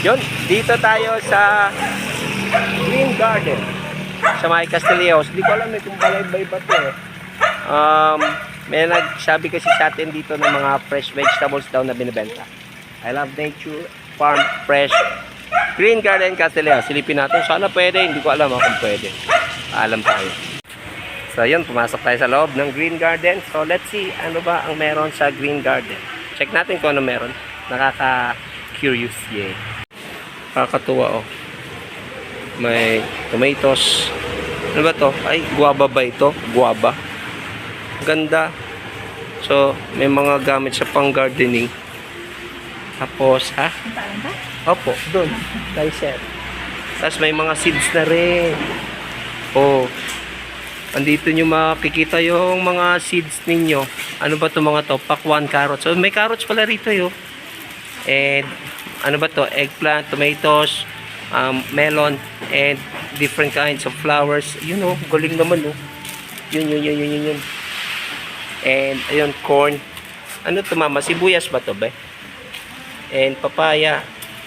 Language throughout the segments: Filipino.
Yun, dito tayo sa Green Garden sa may Castilleos. Di ko alam kung balay-bay ba ito eh. May nagsabi kasi sa atin dito ng mga fresh vegetables daw na binibenta. I love nature, farm, fresh, Green Garden, Castilleos. Silipin natin. Sana pwede. Hindi ko alam kung pwede. Alam tayo. So yun, pumasok tayo sa loob ng Green Garden. So let's see ano ba ang meron sa Green Garden. Check natin kung ano meron. Nakaka-curious. Yeah. Nakakatuwa oh. May tomatoes. Ano ba to? Ay, guava ba ito? Guava. Ganda. So, may mga gamit sa pang gardening. Tapos, ha? Opo, doon. Kay sir. Tapos may mga seeds na rin. Oh. Andito nyo makikita yung mga seeds ninyo. Ano ba to mga to? Pakwan carrots. So, may carrots pala rito yo. And, ano ba to? Eggplant, tomatoes, melon, and different kinds of flowers. You know, galing naman oh. Yun. And, ayun, corn. Ano to mama? Sibuyas ba to ba? And papaya.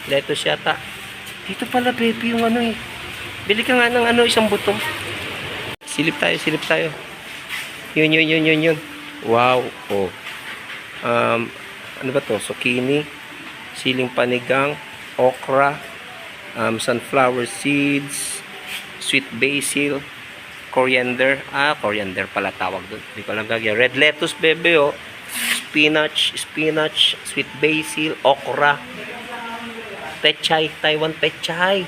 Lettuce yata. Dito pala baby yung ano eh. Bili ka nga ng ano, isang buto. Silip tayo. Yun. Wow. Oh. Ano ba to? Zucchini, siling panigang, okra, sunflower seeds, sweet basil, coriander. Coriander pala tawag doon. Hindi ko alam gagawin. Red lettuce, bebe, oh. Spinach, sweet basil, okra, pechay, Taiwan pechay.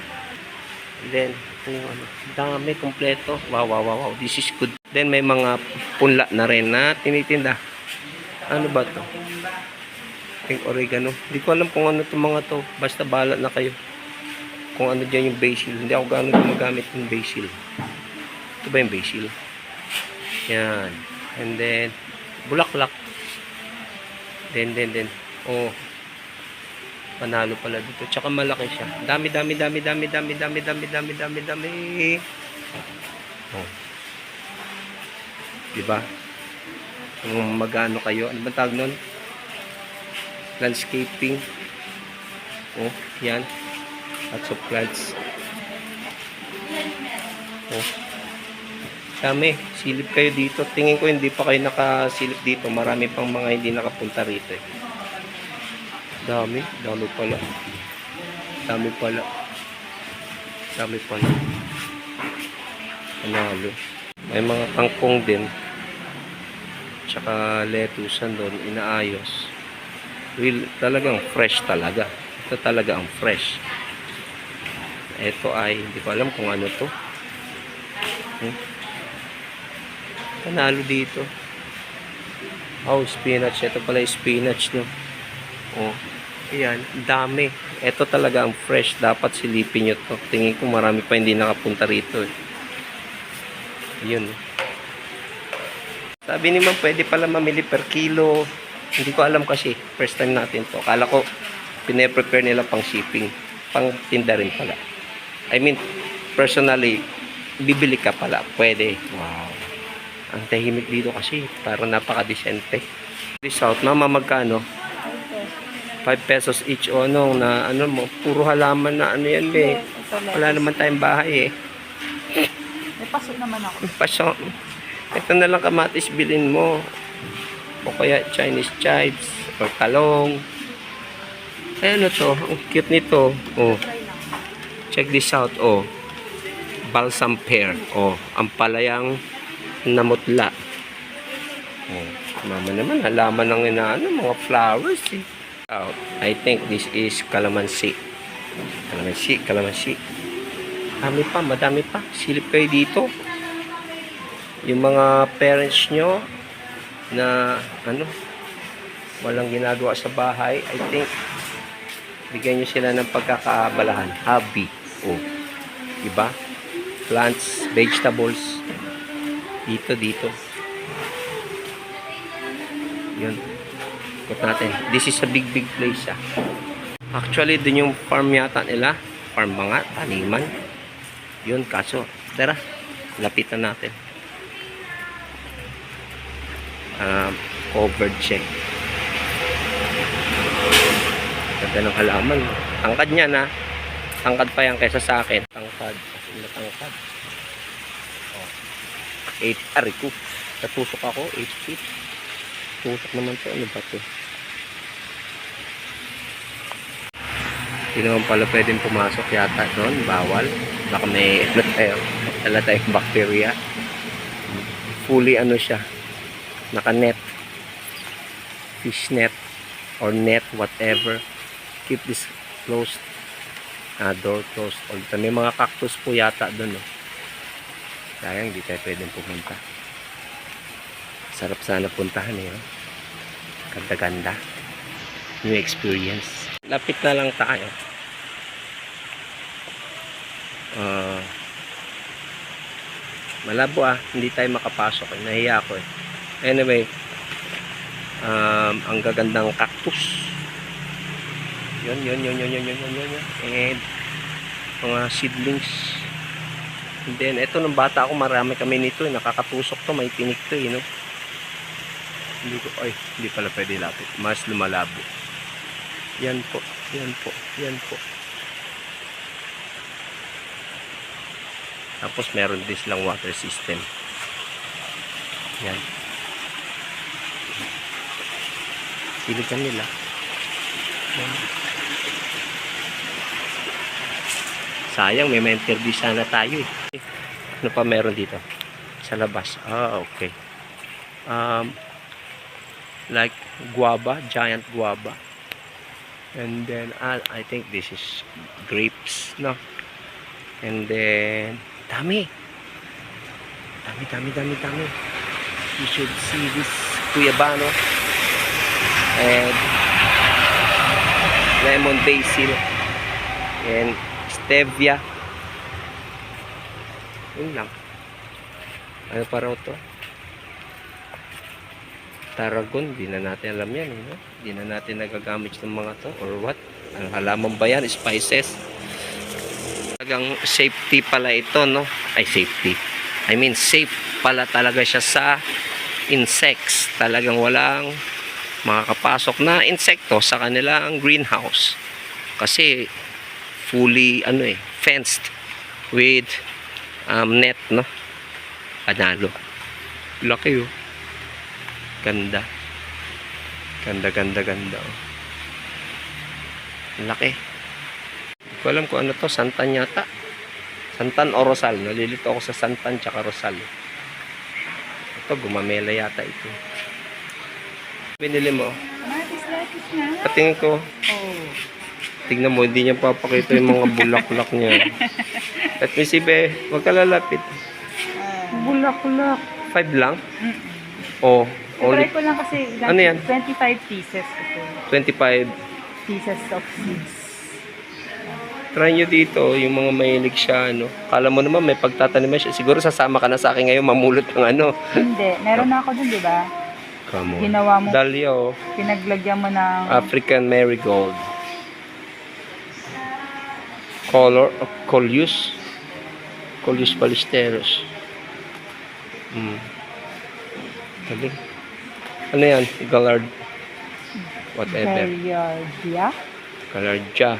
Then, ano, dami, kompleto. Wow. This is good. Then, may mga punla na rin na tinitinda. Ano ba to? Pink oregano. Hindi ko alam kung ano itong mga to. Basta bahala na kayo. Kung ano dyan yung basil. Hindi ako gano'n gumagamit ng basil. Ito ba yung basil? Yan. And then, bulaklak. Then. Oh. Panalo pala dito. Tsaka malaki siya. Dami. Oh. Diba? Kung magano kayo. Ano ba tawag nun? Landscaping. Oh, yan. Lots of plants. Oh. Dami. Silip kayo dito. Tingin ko hindi pa kayo nakasilip dito. Marami pang mga hindi nakapunta rito eh. Dami pala. Panalo. May mga kangkong din. Tsaka lettuce doon, inaayos. Real, talagang fresh talaga. Ito talaga ang fresh. Ito ay, hindi ko alam kung ano to. Panalo dito. Oh, spinach. Ito pala yung spinach nyo. Oh, ayan, dami. Ito talaga ang fresh. Dapat silipin nyo to. Tingin ko marami pa hindi nakapunta rito eh. Yun. Sabi naman pwede pala mamili per kilo. Hindi ko alam kasi. First time natin to. Akala ko pine-prepare nila pang shipping. Pang tinda rin pala. I mean, personally, bibili ka pala. Pwede. Wow. Ang tahimik dito kasi. Parang napaka-decente. This out, mama, magkano? 5 pesos each o ano na ano mo, puro halaman na ano yan be. Wala naman tayong bahay eh. May paso naman ako. Paso. Ito na lang kamatis bilhin mo. O kaya Chinese chives or talong. Ay ano to, ang cute nito. Oh. Check this out oh. Balsam pear. Oh, ang palayang namutla. Oh, mama naman halaman ng inaano mga flowers eh. Out. I think this is calamansi. Calamansi. Madami pa. Silip kayo dito. Yung mga parents nyo na ano, walang ginagawa sa bahay, I think bigyan nyo sila ng pagkakaabalahan. Hobby. Oh. Diba? Plants, vegetables. Dito. Yun. Ikot natin. This is a big place ah. Actually, dun yung farm yata nila. Farm mga taniman. Yun, kaso. Tara, lapitan natin. Covered check. Ganda ng halaman. Tangkad niya na. Tangkad pa yan kaysa sa akin. Tangkad. As in, tangkad. Oh. 8, ari ko. Natusok ako, 8 feet. Tusok naman to. Ano ba to? Hindi naman pala pwedeng pumasok yata doon. Bawal. Baka may dala tayong bacteria. Fully ano siya. Naka-net. Fish net. Or net, whatever. Keep this closed. Door closed. May mga cactus po yata doon. Sayang, hindi tayo pwedeng pumunta. Sarap sana puntahan eh. Ganda-ganda. New experience. Lapit na lang tayo. Malabo hindi tayo makapasok. Nahiya ako eh. Anyway, ang gagandang cactus. Yun. And mga seedlings. And then, ito nung bata ako, marami kami nito. Nakakatusok to, may tinik to no? Hindi pala pwede lapit. Mas lumalabo. Yan po. Tapos meron din silang water system. Yan. Siligan nila. Yan. Sayang, may ma-interview sana tayo eh. Ano pa meron dito? Sa labas. Okay. Like guava, giant guava. And then, I think this is grapes, no? And then, dami. You should see this guyabano. And lemon basil. And stevia. Yun lang. Ano pa raw to? Tarragon, di na natin alam yan. Di na natin nagagamit ng mga to. Or what? Ang halaman ba yan? Spices. Talagang safety pala ito, no? Ay, safety. I mean, safe pala talaga siya sa insects. Talagang walang makakapasok na insekto sa kanilang greenhouse. Kasi, fully, fenced with net, no? Panalo. Laki, Ganda. Ganda. Oh. Laki. Hindi ko alam kung ano to. Santan yata. Santan o Rosal. Nalilito ako sa Santan tsaka Rosal. Ito, gumamela yata ito. Binili mo. Lapis na. Patingin ko. Tignan mo, hindi niya papakita yung mga bulaklak niya. At may sibe, huwag ka lalapit. Bulaklak. 5 lang? Oh. Try ko lang kasi ano yan? 25 pieces ito. 25. Pieces of seeds. Try nyo dito, yung mga mahilig siya, Kala mo naman may pagtataniman siya. Siguro sasama ka na sa akin ngayon, mamulot ng Hindi. Meron na ako dun, di ba? Come on. Ginawa mo. Dahlia, Pinaglagyan mo ng African marigold. Coleus ballesteros. Galing. Ano yan? Gallard. Whatever. Gallardia.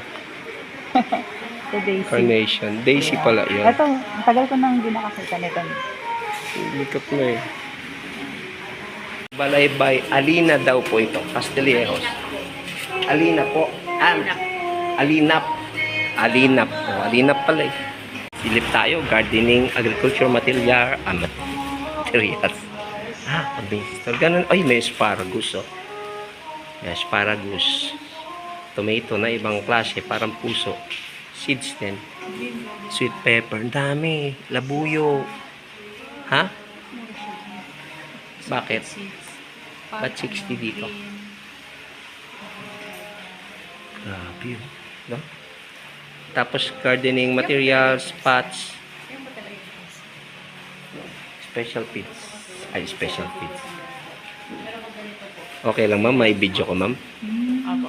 The daisy. Carnation. Daisy pala yun. Ito, tagal ko nang hindi nakakita nito. Likap mo eh. Balaybay. Alina daw po ito. Castillejos. Alina po. Alinap. Alinap pala eh. Silip tayo. Gardening, agriculture materials. Ganun. Ay, may asparagus, May asparagus. Tomato na ibang klase, parang puso. Seeds din. Sweet pepper. Ang dami. Labuyo. Ha? Bakit? Ba't 60 dito? Grabe yun. No? Tapos gardening materials, pots. Special feeds. Ay, special feeds. Okay lang, ma'am. May video ko, ma'am.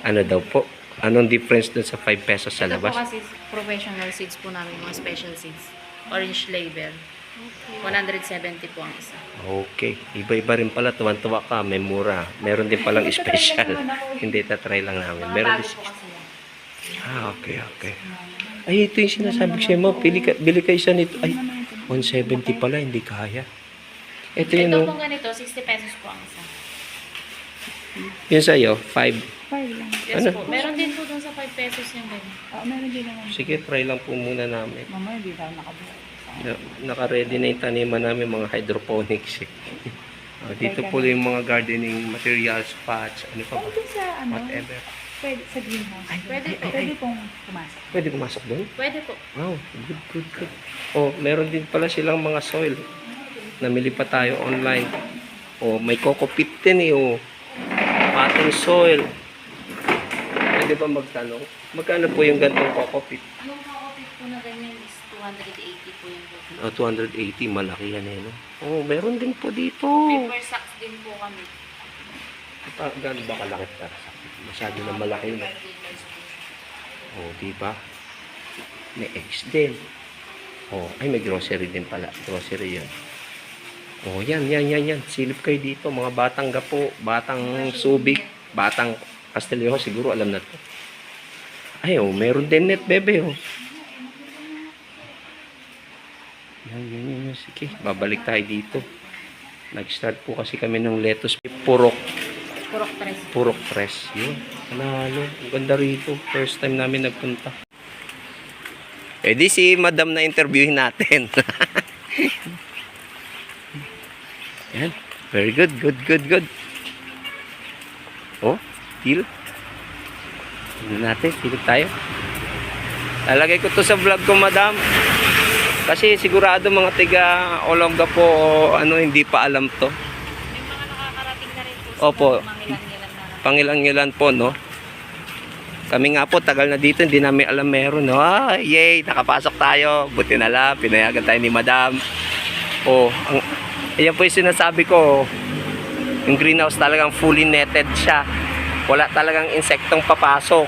Ano daw po? Anong difference dun sa 5 pesos sa Ito labas? po kasi professional seeds po namin, mga special seeds. Orange label. 170 po ang isa. Okay. Iba-iba rin pala. Tuwan-tuwa ka. May mura. Meron din palang special. Hindi, tatry lang namin. Meron din Okay, okay. Ay, ito yung sinasabi ko mo. Bili ka isa nito. Ay, 170 pala, hindi kaya. Ito yun, Ito oh. pong ganito, 60 pesos po ang isa. Yun sa'yo, 5. 5 lang. Yes Ano? po. Meron din po dun sa 5 pesos yung ganyan. Meron din naman. Sige, try lang po muna namin. Mamaya hindi tayo nakabuhay. Naka-ready na yung taniman namin, mga hydroponics. Dito po yung mga gardening materials, pots, ano pa ba? Pwede sa ano? Whatever. Pwede sa greenhouse. Pwede po. Pwede pong pumasok. Pwede pumasok doon? Pwede po. Wow, good, good, good. Oh, meron din pala silang mga soil. Namili pa tayo online. Oh, may coco pit din eh, oh. Potting soil. Pwede ba magtanong? Magkano po yung gantong coco pit? Yung cockpit po na ganyan is 280 po yung book. Oh, 280, malaki yan eh, no? Oh, meron din po dito. Paper sacks din po kami. Gaano ba kalaki para sa akin? Masyado na malaki na. Oh, diba? May eggs din. Oh, ay may grocery din pala. Grocery yan. Oh, yan. Silip kayo dito. Mga batang gapo, batang subic, batang Castillejo, siguro alam na to. Ay, oh, meron din net, bebe, oh. Yan. Sige, babalik tayo dito. Nag-start po kasi kami ng lettuce. Purok press. Yun. Panalo. Ang ganda rito. First time namin nagpunta. Eh di si madam na interviewin natin. Yan. Very good. Good. Oh, deal. Tignan natin. Tignan tayo. Lalagay ko to sa vlog ko, madam. Kasi sigurado mga tiga Olonga po o ano, hindi pa alam to. May mga nakakarating na rin po. Opo. Mangilan-ngilan na. Pangilan-ngilan po, no? Kami nga po, tagal na dito, hindi namin alam meron, no? Ah, yay, nakapasok tayo. Buti na lang, pinayagan tayo ni madam. Oh, ayan po yung sinasabi ko. Yung greenhouse talagang fully netted siya. Wala talagang insektong papasok.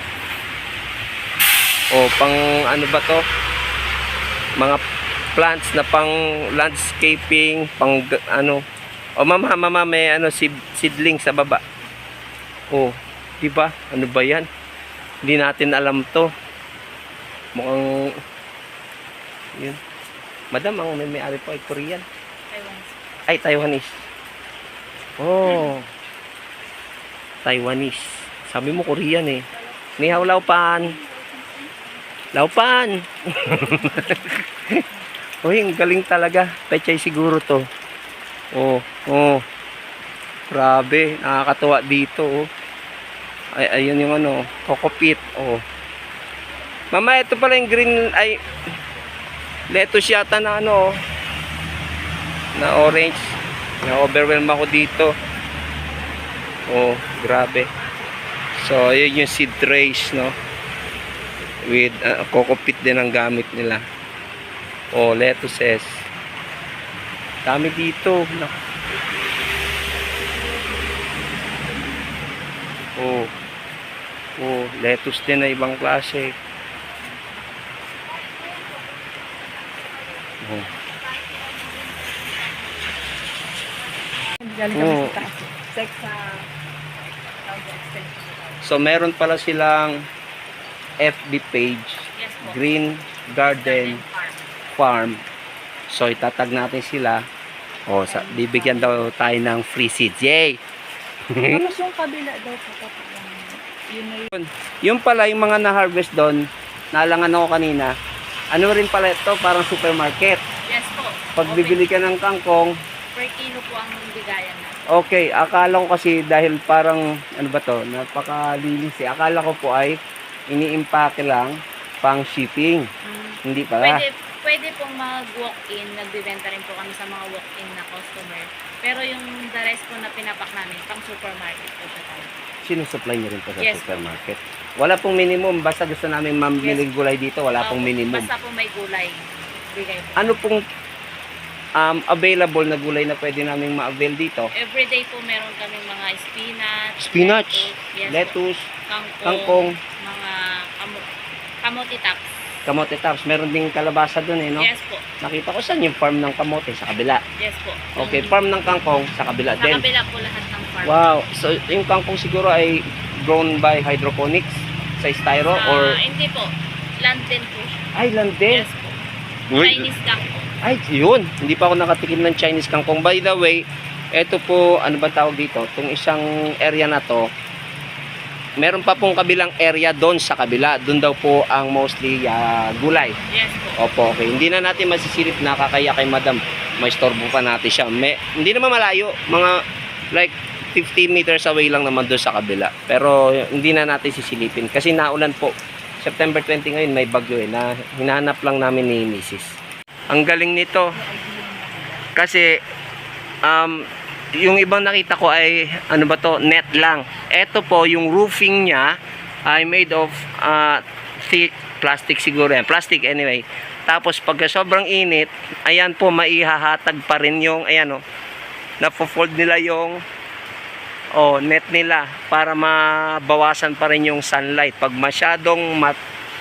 Oh, pang ano ba to? Mga plants na pang landscaping, pang ano. Oh, mama, may ano, seedling sa baba. Oh, di ba? Ano ba yan? Hindi natin alam to. Mukhang yun. Madam, ang may-ari po ay Korean. Taiwan. Ay, Taiwanese. Oh. Taiwanese. Sabi mo Korean eh. Ni hao lao pan. Lao pan. Uy, ang galing talaga. Pechay siguro to. Oh. Grabe, nakakatuwa dito, oh. Ay, ayun yung ano, coco pit, oh. Mama, ito pala yung green, ay, lettuce yata na ano, na orange. Na-overwhelm ako dito. Oh, grabe. So, ayun yung seed trays, no. With, coco pit din ang gamit nila. Oh, lettuces. Dami dito. Oh, lettuce din na ibang klase. Oh. Galing kami sa taas. Check sa So, meron pala silang FB page, Yes po. Green Garden Farm. So, itatag natin sila. Oh, bibigyan daw tayo ng free seeds. Yay! Tapos yung kabila daw po. Yun na yun. Yung pala, yung mga na-harvest doon, nalangan ako kanina, ano rin pala ito, parang supermarket. Yes po. Pag bibili ka ng kangkong, Per kilo po ang bigayan na. okay, akala ko kasi dahil parang, ano ba to, napakalinis eh. Akala ko po ay ini-impake lang pang shipping. Hindi pala. Pwede pong mag-walk-in. Nagbibenta rin po kami sa mga walk-in na customer. Pero yung the rest po na pinapak namin, pang supermarket po siya tayo. Sinusupply niyo rin po sa Yes. supermarket. Wala pong minimum, basta gusto namin mamiling gulay dito, wala pong minimum. Basta po may gulay. Bigay po. Ano pong available na gulay na pwede namin ma-avail dito? Everyday po meron kaming mga Spinach, yes, lettuce, kangkong, kangkong, mga kamote tops. kamote tops. Meron ding kalabasa dun eh, no? Yes po. Nakita ko saan yung farm ng kamote, sa kabila. Yes po. Okay, farm ng kangkong, sa kabila Sa din. kabila po lahat ng farm. Wow, so yung kangkong siguro ay grown by hydroponics. sa styro or Hindi po. Land din po siya. ay lande? Yes po. Uy, Chinese duck po. ay yun, hindi pa ako nakatikim ng Chinese kangkong. By the way, eto po, ano ba tawag dito? Itong isang area na to, meron pa pong kabilang area doon sa kabila. Doon daw po ang mostly gulay. Yes po. Opo, okay. Hindi na natin masisilip na kakaya kay madam. May storbo pa natin siya. Hindi naman malayo. Mga like 50 meters away lang naman doon sa kabila. Pero hindi na natin sisilipin. Kasi naulan po. September 20 ngayon may bagyo na hinahanap lang namin ni Mrs. Ang galing nito. Kasi yung ibang nakita ko ay ano ba to, net lang. Ito po yung roofing niya ay made of thick plastic siguro yan. Plastic anyway. Tapos pagka sobrang init, ayan po maihahatag pa rin yung ayan napo-fold nila yung net nila para mabawasan pa rin yung sunlight pag masyadong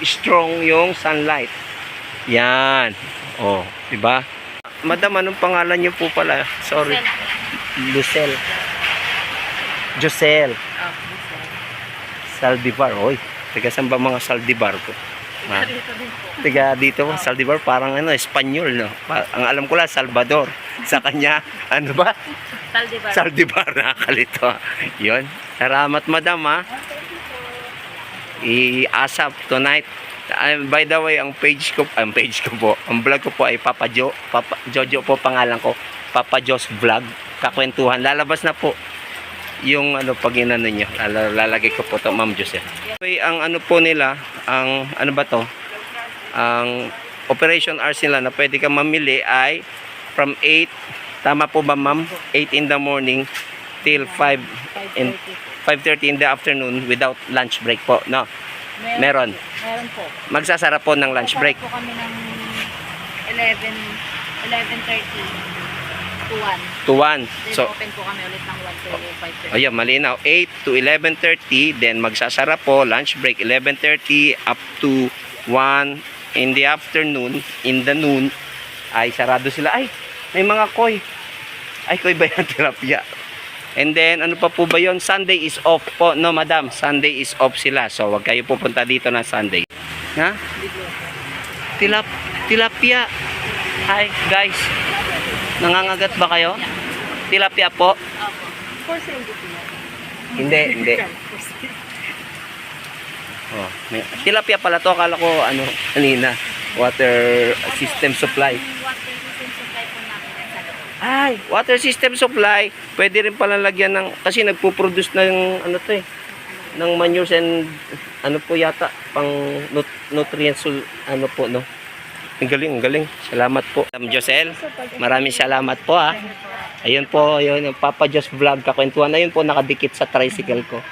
strong yung sunlight. Yan. Di ba? Madam, anong pangalan niyo po pala? Sorry. Lucel. Josel. Saldivar. Oy, taga saan ba mga Saldivar ko? Taga dito, Saldivar parang Espanyol, no? Ang alam ko lang Salvador. Sa kanya, ano ba? Saldivar. Saldivar, nakakalito. Yun. Salamat, madam, ha? I-asap tonight. By the way, ang page ko po, ang vlog ko po ay Papa Jojo po pangalan ko. Papa Jo's Vlog. Kakwentuhan. Lalabas na po yung pag inano nyo. Lalagay ko po to, Ma'am Joseph. Okay, ang ano po nila, ang ano ba to? Ang operation hours nila na pwede kang mamili ay from 8, tama po ba ma'am? 8 in the morning till 5:30 in the afternoon without lunch break po, no? Meron. Meron po. Magsasara po ng lunch break. po kami ng 11:30 to 1. To 1. Then So, open po kami ulit ng 1 to 5:30. ayan, malinaw. 8 to 11:30, then magsasara po, lunch break 11:30 up to 1 in the afternoon, in the noon, ay sarado sila. Ay, may mga koi. Ay, koi ba yan? Tilapia. And then, ano pa po ba yun? Sunday is off po. No, madam. Sunday is off sila. So, wag kayo pupunta dito na Sunday. Ha? Tilapia. Hi, guys. Nangangagat ba kayo? Tilapia po? For sale dito yan. Hindi. Tilapia pala to. Akala ko, kanina. Water system supply. Yung water system supply po namin sa loob. Ay, water system supply. Pwede rin pala lagyan ng, kasi nagpo-produce ng, ng manures and, po yata, pang nutrients, po, no? Ang galing. Salamat po. Ma'am Josel, maraming salamat po, ha. Ayun po, ayun, Papa Jo's Vlog, kakwentuhan. Ayun po, nakadikit sa tricycle ko.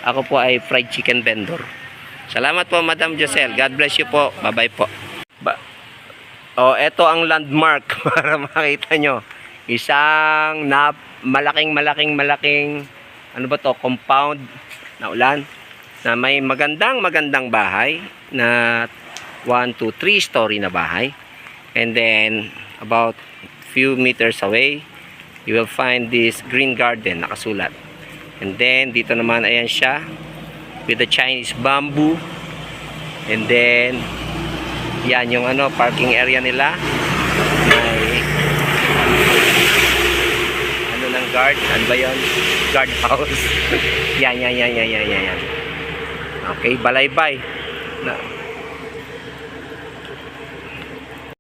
Ako po ay fried chicken vendor. Salamat po, Madam Josel. God bless you po. Bye-bye po. Ito ang landmark para makita nyo. Isang malaking, compound na ulan na may magandang bahay na 1, 2, 3 story na bahay. And then, about few meters away, you will find this green garden nakasulat. And then, dito naman, ayan siya with the Chinese bamboo. And then, yan yung parking area nila. May ng guard. Ano ba yun? Guard house. Yan. Okay, balaybay.